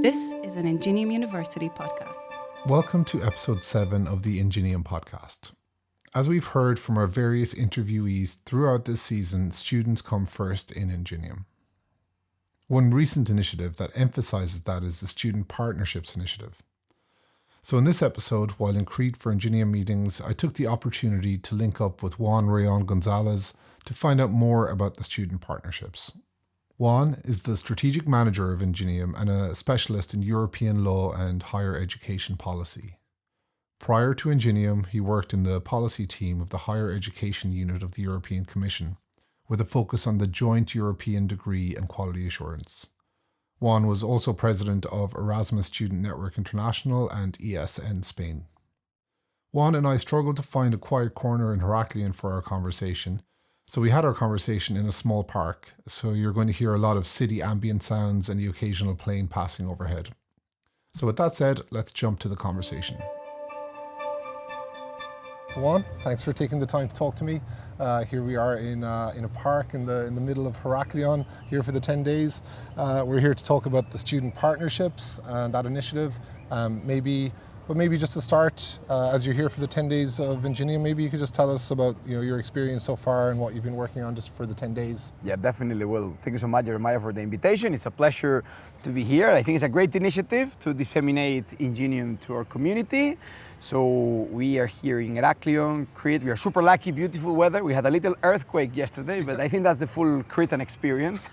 This is an INGENIUM University podcast. Welcome to episode 7 of the INGENIUM podcast. As we've heard from our various interviewees throughout this season, students come first in INGENIUM. One recent initiative that emphasises that is the Student Partnerships Initiative. So in this episode, while in Crete for INGENIUM meetings, I took the opportunity to link up with Juan Rayón González to find out more about the student partnerships. Juan is the strategic manager of INGENIUM and a specialist in European law and higher education policy. Prior to INGENIUM, he worked in the policy team of the Higher Education Unit of the European Commission, with a focus on the Joint European Degree and Quality Assurance. Juan was also president of Erasmus Student Network International and ESN Spain. Juan and I struggled to find a quiet corner in Heraklion for our conversation, so we had our conversation in a small park, so you're going to hear a lot of city ambient sounds and the occasional plane passing overhead. So with that said, let's jump to the conversation. Juan, thanks for taking the time to talk to me. Here we are in a park in the middle of Heraklion, here for the 10 days. We're here to talk about the student partnerships and that initiative. Maybe just to start, as you're here for the 10 days of INGENIUM, maybe you could just tell us about your experience so far and what you've been working on just for the 10 days. Yeah, definitely. Well, thank you so much, Jeremiah, for the invitation. It's a pleasure to be here. I think it's a great initiative to disseminate INGENIUM to our community. So we are here in Heraklion, Crete. We are super lucky, beautiful weather. We had a little earthquake yesterday, but I think that's the full Cretan experience,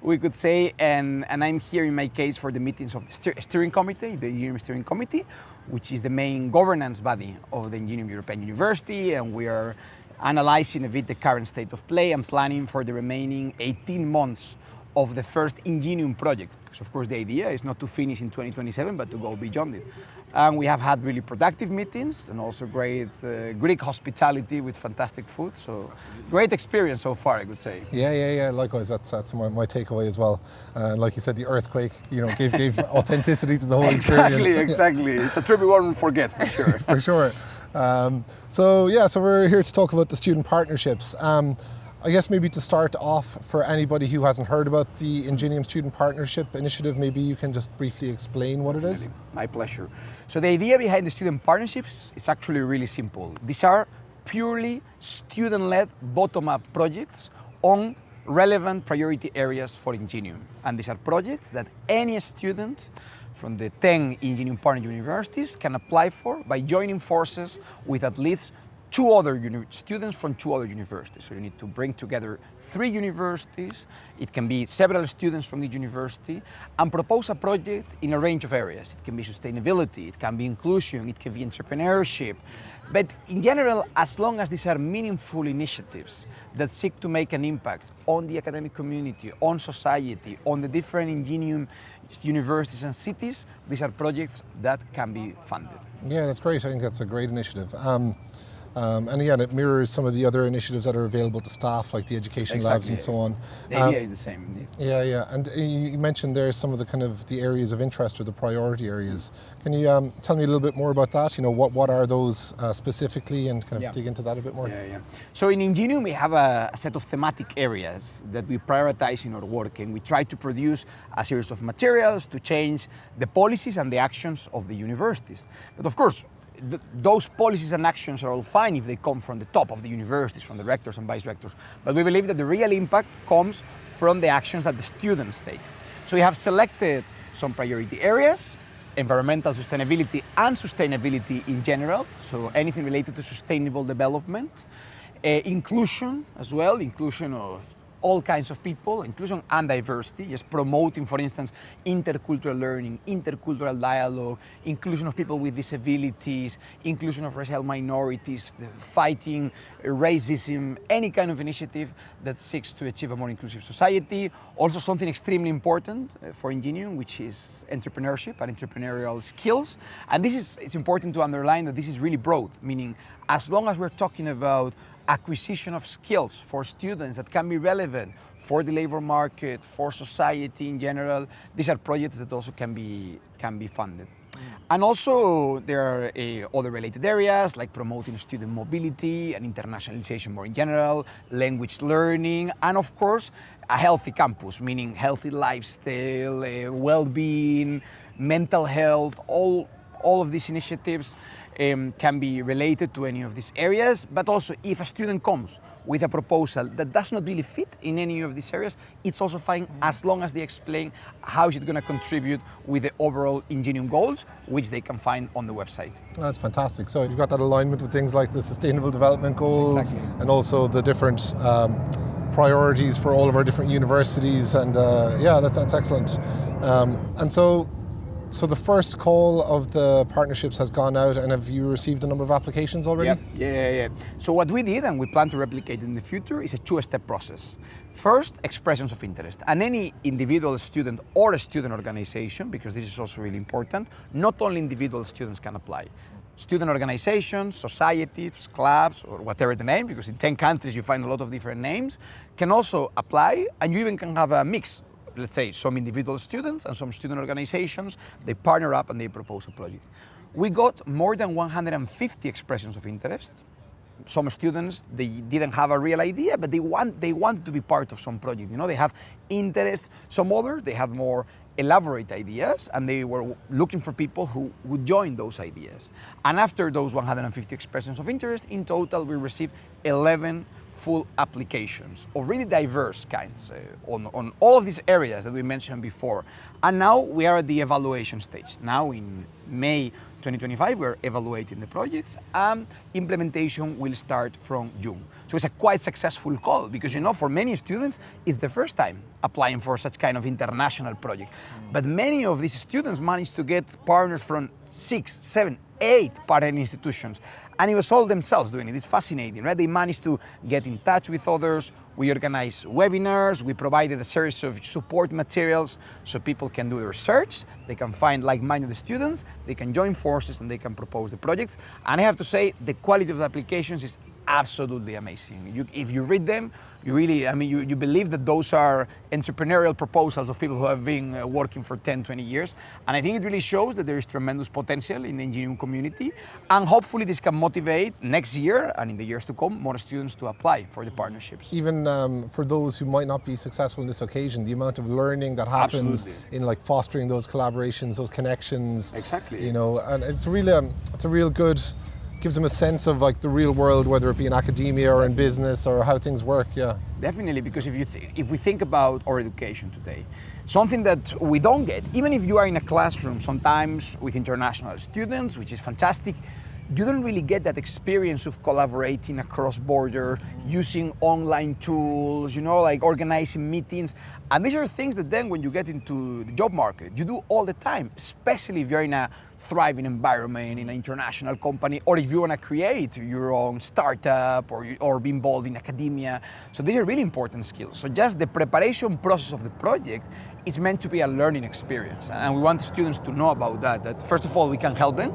we could say. And I'm here in my case for the meetings of the steering committee, the INGENIUM steering committee, which is the main governance body of the INGENIUM European University. And we are analyzing a bit the current state of play and planning for the remaining 18 months of the first INGENIUM project. Because of course the idea is not to finish in 2027, but to go beyond it. And we have had really productive meetings and also great Greek hospitality with fantastic food. So great experience so far, I could say. Yeah. Likewise, that's my takeaway as well. Like you said, the earthquake, gave authenticity to the whole experience. Exactly. It's a trip we won't forget for sure. For sure. So we're here to talk about the student partnerships. I guess maybe to start off, for anybody who hasn't heard about the INGENIUM Student Partnership Initiative, maybe you can just briefly explain what Definitely. it is. My pleasure. So the idea behind the student partnerships is actually really simple. These are purely student-led bottom-up projects on relevant priority areas for INGENIUM. And these are projects that any student from the 10 INGENIUM partner universities can apply for by joining forces with at least two other students from two other universities. So you need to bring together 3 universities, it can be several students from each university, and propose a project in a range of areas. It can be sustainability, it can be inclusion, it can be entrepreneurship. But in general, as long as these are meaningful initiatives that seek to make an impact on the academic community, on society, on the different INGENIUM universities and cities, these are projects that can be funded. Yeah, that's great. I think that's a great initiative. And again, it mirrors some of the other initiatives that are available to staff, like the education labs and so on. The idea is the same, indeed. Yeah. And you mentioned there some of the areas of interest or the priority areas. Can you tell me a little bit more about that? What are those specifically, and kind of dig into that a bit more? Yeah. So in INGENIUM, we have a set of thematic areas that we prioritize in our work, and we try to produce a series of materials to change the policies and the actions of the universities. But of course, those policies and actions are all fine if they come from the top of the universities, from the rectors and vice rectors. But we believe that the real impact comes from the actions that the students take. So we have selected some priority areas: environmental sustainability and sustainability in general, so anything related to sustainable development, inclusion as well, inclusion of all kinds of people, inclusion and diversity, just promoting, for instance, intercultural learning, intercultural dialogue, inclusion of people with disabilities, inclusion of racial minorities, fighting racism, any kind of initiative that seeks to achieve a more inclusive society. Also something extremely important for INGENIUM, which is entrepreneurship and entrepreneurial skills. And it's important to underline that this is really broad, meaning as long as we're talking about acquisition of skills for students that can be relevant for the labor market, for society in general, these are projects that also can be funded. And also there are other related areas like promoting student mobility and internationalization more in general, language learning, and of course a healthy campus, meaning healthy lifestyle, well-being, mental health, all of these initiatives can be related to any of these areas, but also if a student comes with a proposal that does not really fit in any of these areas, it's also fine as long as they explain how is it going to contribute with the overall INGENIUM goals, which they can find on the website. That's fantastic. So you've got that alignment with things like the Sustainable Development Goals, Exactly. and also the different priorities for all of our different universities, and yeah, that's excellent. And so the first call of the partnerships has gone out, and have you received a number of applications already? Yeah. So what we did, and we plan to replicate in the future, is a two-step process. First, expressions of interest. And any individual student or a student organization, because this is also really important, not only individual students can apply. Student organizations, societies, clubs, or whatever the name, because in 10 countries you find a lot of different names, can also apply, and you even can have a mix. Let's say some individual students and some student organizations, they partner up and they propose a project. We got more than 150 expressions of interest. Some students, they didn't have a real idea, but they wanted to be part of some project. You know, they have interest. Some others, they have more elaborate ideas, and they were looking for people who would join those ideas. And after those 150 expressions of interest, in total, we received 11 full applications of really diverse kinds on all of these areas that we mentioned before. And now we are at the evaluation stage. Now in May 2025, we're evaluating the projects, and implementation will start from June. So it's a quite successful call, because you know, for many students, it's the first time applying for such kind of international project. But many of these students managed to get partners from 6, 7, 8 partner institutions. And it was all themselves doing it. It's fascinating, right? They managed to get in touch with others. We organized webinars. We provided a series of support materials so people can do the research. They can find like-minded students. They can join forces and they can propose the projects. And I have to say, the quality of the applications is absolutely amazing. If you read them, you really, you believe that those are entrepreneurial proposals of people who have been working for 10, 20 years. And I think it really shows that there is tremendous potential in the engineering community. And hopefully this can motivate next year and in the years to come, more students to apply for the partnerships. Even for those who might not be successful in this occasion, the amount of learning that happens Absolutely. in like fostering those collaborations, those connections. Exactly. You know, and it's a real good, gives them a sense of like the real world, whether it be in academia or in business or how things work. Yeah, definitely, because if we think about our education today, something that we don't get, even if you are in a classroom sometimes with international students, which is fantastic, you don't really get that experience of collaborating across border, using online tools, you know, like organizing meetings. And these are things that then when you get into the job market, you do all the time, especially if you're in a thriving environment in an international company, or if you want to create your own startup or be involved in academia. So these are really important skills. So just the preparation process of the project is meant to be a learning experience. And we want students to know about that first of all, we can help them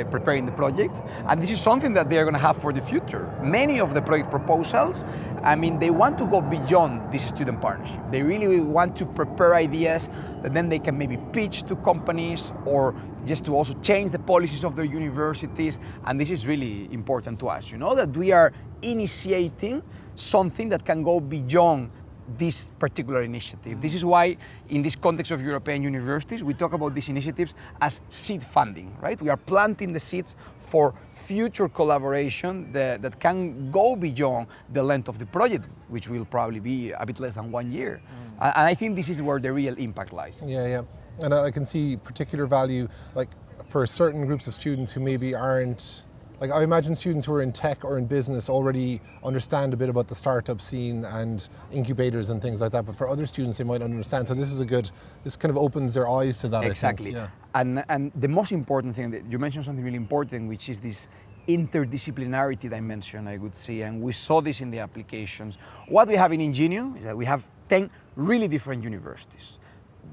preparing the project. And this is something that they are going to have for the future. Many of the project proposals, they want to go beyond this student partnership. They really want to prepare ideas that then they can maybe pitch to companies, or just to also change the policies of their universities. And this is really important to us, you know, that we are initiating something that can go beyond this particular initiative. This is why in this context of European universities, we talk about these initiatives as seed funding, right? We are planting the seeds for future collaboration that can go beyond the length of the project, which will probably be a bit less than 1 year. And I think this is where the real impact lies. Yeah. And I can see particular value, like for certain groups of students who maybe aren't, like I imagine students who are in tech or in business already understand a bit about the startup scene and incubators and things like that, but for other students they might not understand. So this kind of opens their eyes to that. Exactly. I think. Yeah. And the most important thing, that you mentioned something really important, which is this interdisciplinarity dimension, I would say, and we saw this in the applications. What we have in INGENIUM is that we have 10 really different universities.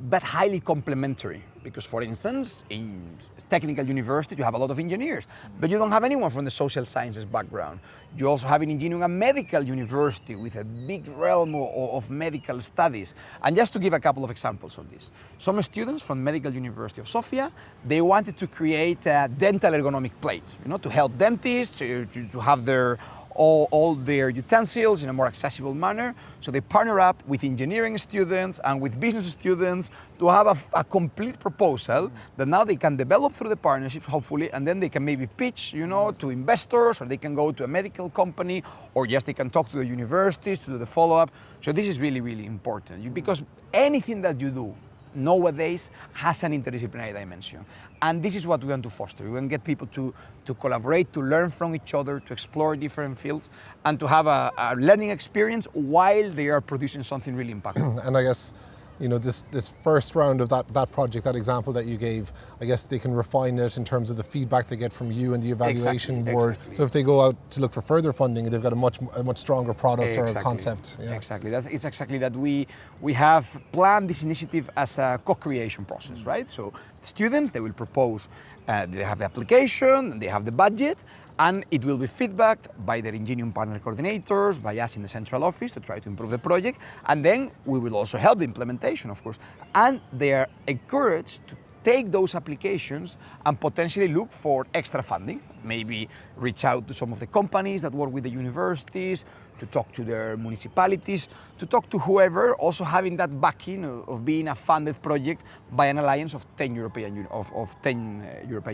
but highly complementary. Because, for instance, in technical university, you have a lot of engineers, but you don't have anyone from the social sciences background. You also have in Ingenium a medical university with a big realm of medical studies. And just to give a couple of examples of this, some students from Medical University of Sofia, they wanted to create a dental ergonomic plate, to help dentists to have all their utensils in a more accessible manner. So they partner up with engineering students and with business students to have a complete proposal that now they can develop through the partnership, hopefully, and then they can maybe pitch, to investors, or they can go to a medical company, or just they can talk to the universities to do the follow-up. So this is really, really important, because anything that you do nowadays has an interdisciplinary dimension. And this is what we want to foster. We want to get people to collaborate, to learn from each other, to explore different fields, and to have a learning experience while they are producing something really impactful. And I guess, this first round of that project, that example that you gave, I guess they can refine it in terms of the feedback they get from you and the evaluation board. Exactly. So if they go out to look for further funding, they've got a much stronger product or a concept. Yeah. Exactly. It's exactly that. We have planned this initiative as a co-creation process, right? So students, they will propose, they have the application, they have the budget, and it will be feedbacked by their Ingenium partner coordinators, by us in the central office to try to improve the project, and then we will also help the implementation, of course. And they are encouraged to take those applications and potentially look for extra funding, maybe reach out to some of the companies that work with the universities, to talk to their municipalities, to talk to whoever, also having that backing of being a funded project by an alliance of 10 European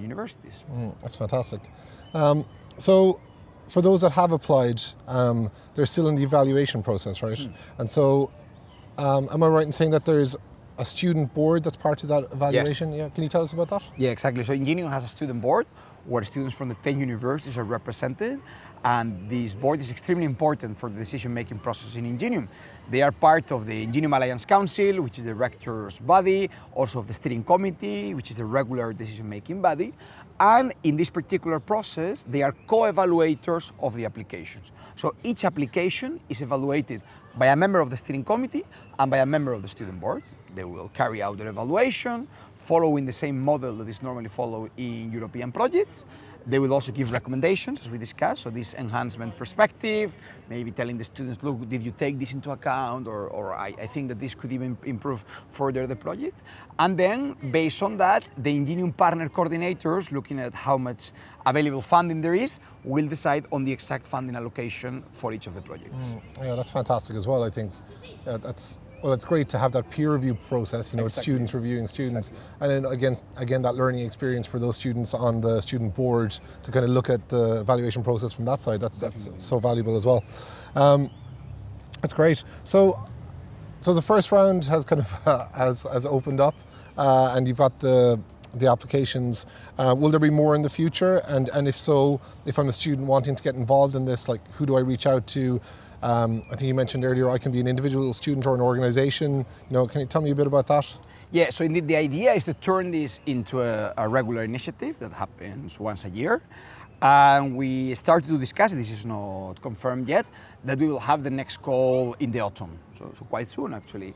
universities. That's fantastic. So for those that have applied, they're still in the evaluation process, right? And so am I right in saying that there's a student board that's part of that evaluation? Yes. Yeah, can you tell us about that? Yeah, exactly. So Ingenium has a student board where students from the 10 universities are represented, and this board is extremely important for the decision-making process in Ingenium. They are part of the Ingenium Alliance Council, which is the rector's body, also of the steering committee, which is the regular decision-making body. And in this particular process, they are co-evaluators of the applications. So each application is evaluated by a member of the steering committee and by a member of the student board. They will carry out their evaluation, following the same model that is normally followed in European projects. They will also give recommendations, as we discussed, so this enhancement perspective, maybe telling the students, look, did you take this into account, or I think that this could even improve further the project. And then, based on that, the Ingenium partner coordinators, looking at how much available funding there is, will decide on the exact funding allocation for each of the projects. Yeah, that's fantastic as well, I think. It's great to have that peer review process, Exactly. It's students reviewing students. Exactly. And then again, that learning experience for those students on the student board to kind of look at the evaluation process from that side, that's so valuable as well. That's great. So the first round has kind of has opened up, and you've got the applications. Will there be more in the future? And if so, if I'm a student wanting to get involved in this, like, who do I reach out to? I think you mentioned earlier I can be an individual student or an organization. Can you tell me a bit about that? Yeah, so indeed the idea is to turn this into a regular initiative that happens once a year. And we started to discuss, this is not confirmed yet, that we will have the next call in the autumn, so quite soon actually.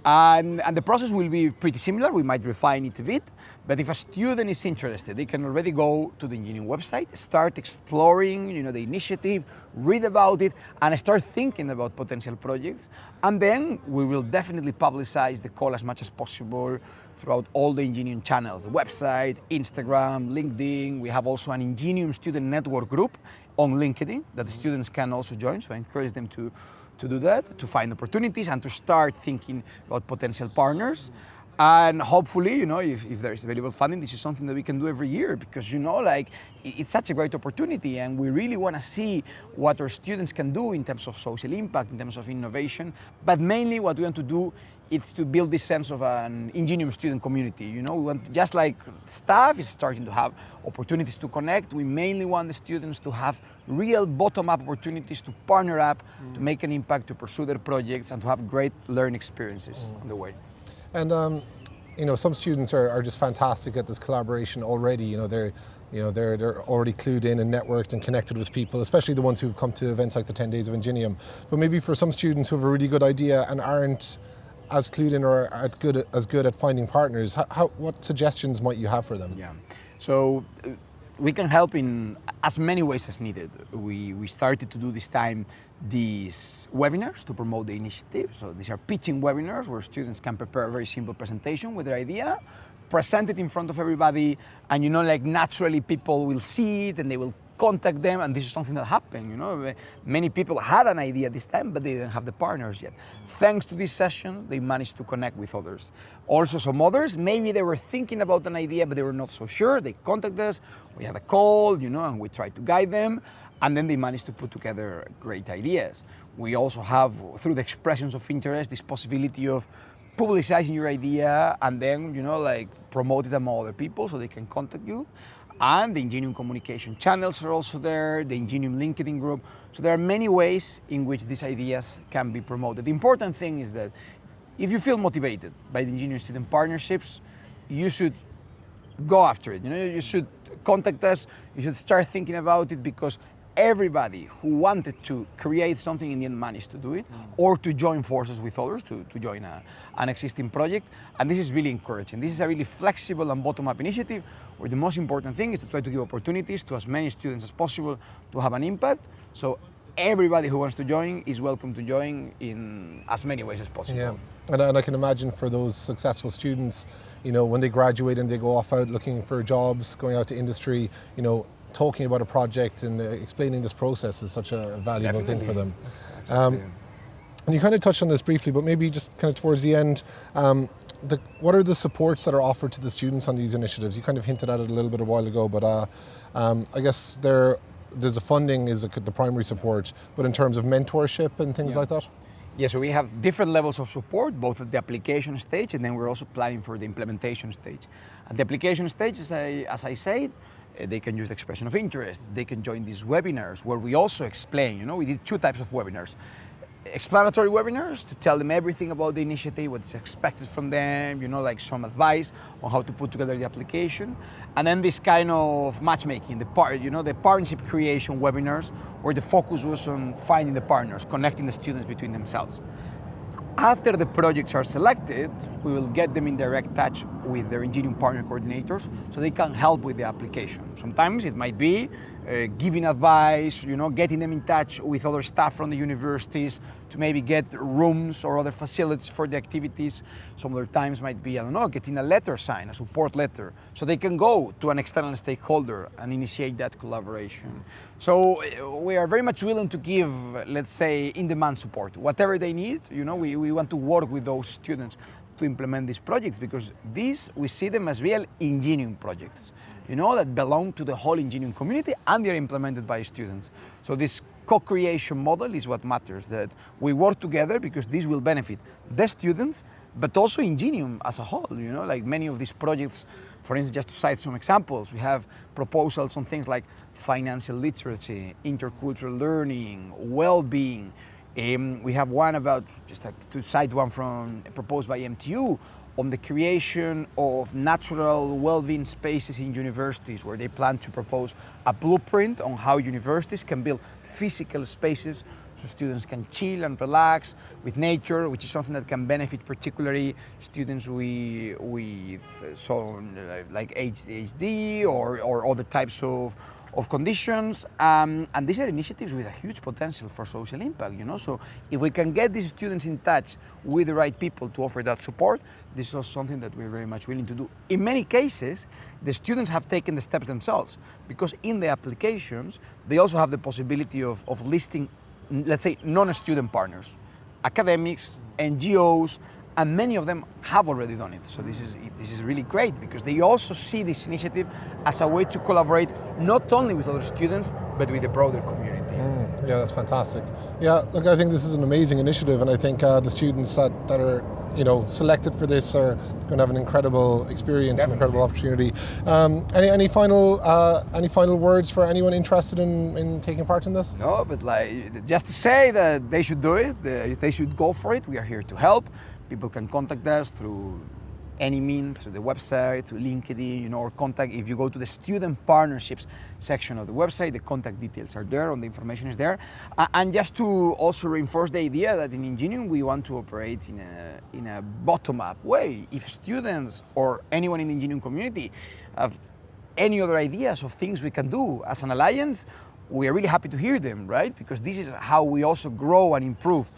And the process will be pretty similar. We might refine it a bit, but if a student is interested, they can already go to the Ingenium website, start exploring, the initiative, read about it, and start thinking about potential projects. And then we will definitely publicize the call as much as possible throughout all the Ingenium channels, the website, Instagram, LinkedIn. We have also an Ingenium student network group on LinkedIn that the students can also join, so I encourage them to do that, to find opportunities and to start thinking about potential partners. And hopefully, if there is available funding, this is something that we can do every year, because, it's such a great opportunity, and we really want to see what our students can do in terms of social impact, in terms of innovation. But mainly what we want to do is to build this sense of an Ingenium student community. We want, just like staff is starting to have opportunities to connect, we mainly want the students to have real bottom-up opportunities to partner up, to make an impact, to pursue their projects, and to have great learning experiences on the way. And some students are just fantastic at this collaboration already. They're already clued in and networked and connected with people, especially the ones who've come to events like the 10 Days of Ingenium. But maybe for some students who have a really good idea and aren't as clued in or as good at finding partners, what suggestions might you have for them? Yeah, so we can help in as many ways as needed. We started to do this time these webinars to promote the initiative. So these are pitching webinars where students can prepare a very simple presentation with their idea, present it in front of everybody, and naturally people will see it and they will contact them, and this is something that happened. Many people had an idea this time, but they didn't have the partners yet. Thanks to this session, they managed to connect with others. Also, some others, maybe they were thinking about an idea, but they were not so sure. They contacted us, we had a call, and we tried to guide them, and then they managed to put together great ideas. We also have, through the expressions of interest, this possibility of publicizing your idea and then, promote it among other people so they can contact you. And the INGENIUM communication channels are also there, the INGENIUM LinkedIn group. So there are many ways in which these ideas can be promoted. The important thing is that if you feel motivated by the INGENIUM student partnerships, you should go after it. You should contact us, you should start thinking about it, because everybody who wanted to create something in the end managed to do it, or to join forces with others to join an existing project. And this is really encouraging. This is a really flexible and bottom-up initiative where the most important thing is to try to give opportunities to as many students as possible to have an impact. So everybody who wants to join is welcome to join in as many ways as possible. Yeah, and I can imagine for those successful students, when they graduate and they go off out looking for jobs, going out to industry, talking about a project and explaining this process is such a valuable thing for them. And you kind of touched on this briefly, but maybe just kind of towards the end, what are the supports that are offered to the students on these initiatives? You kind of hinted at it a little bit a while ago, but I guess there's the funding is the primary support, but in terms of mentorship and things like that? Yeah, so we have different levels of support, both at the application stage, and then we're also planning for the implementation stage. At the application stage, as I said, they can use the expression of interest. They can join these webinars where we also explain, we did 2 types of webinars. Explanatory webinars to tell them everything about the initiative, what is expected from them, like some advice on how to put together the application. And then this kind of matchmaking, the partnership creation webinars, where the focus was on finding the partners, connecting the students between themselves. After the projects are selected, we will get them in direct touch with their INGENIUM partner coordinators so they can help with the application. Sometimes it might be giving advice, getting them in touch with other staff from the universities to maybe get rooms or other facilities for the activities. Some other times might be, getting a letter signed, a support letter, so they can go to an external stakeholder and initiate that collaboration. So we are very much willing to give, let's say, in-demand support. Whatever they need, we want to work with those students to implement these projects, because we see them as real INGENIUM projects, that belong to the whole INGENIUM community, and they're implemented by students. So this co-creation model is what matters, that we work together because this will benefit the students, but also INGENIUM as a whole. Like many of these projects, for instance, just to cite some examples, we have proposals on things like financial literacy, intercultural learning, well-being. We have one about, just to cite one proposed by MTU, on the creation of natural well-being spaces in universities, where they plan to propose a blueprint on how universities can build physical spaces so students can chill and relax with nature, which is something that can benefit particularly students with like ADHD or other types of conditions, and these are initiatives with a huge potential for social impact, So if we can get these students in touch with the right people to offer that support, this is also something that we're very much willing to do. In many cases, the students have taken the steps themselves, because in the applications, they also have the possibility of listing, let's say, non-student partners, academics, NGOs, and many of them have already done it. So this is really great, because they also see this initiative as a way to collaborate not only with other students, but with the broader community. Yeah, that's fantastic. Yeah, look, I think this is an amazing initiative, and I think the students that are selected for this are going to have an incredible experience, an incredible opportunity. Any final words for anyone interested in taking part in this? No, but just to say that they should do it. They should go for it. We are here to help. People can contact us through any means, through the website, through LinkedIn, or contact. If you go to the student partnerships section of the website, the contact details are there, and the information is there. And just to also reinforce the idea that in INGENIUM we want to operate in a bottom-up way. If students or anyone in the INGENIUM community have any other ideas of things we can do as an alliance, we are really happy to hear them, right? Because this is how we also grow and improve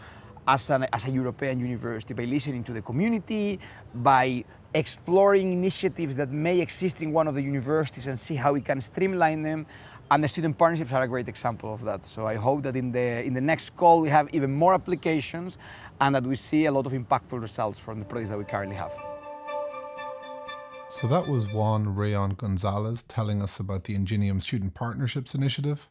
as a European university, by listening to the community, by exploring initiatives that may exist in one of the universities and see how we can streamline them. And the student partnerships are a great example of that. So I hope that in the next call we have even more applications and that we see a lot of impactful results from the projects that we currently have. So that was Juan Rayón González telling us about the INGENIUM Student Partnerships Initiative.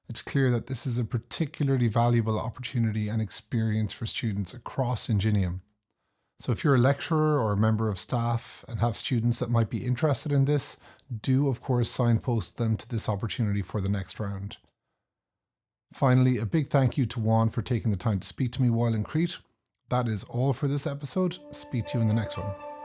It's clear that this is a particularly valuable opportunity and experience for students across INGENIUM. So if you're a lecturer or a member of staff and have students that might be interested in this, do of course signpost them to this opportunity for the next round. Finally, a big thank you to Juan for taking the time to speak to me while in Crete. That is all for this episode. Speak to you in the next one.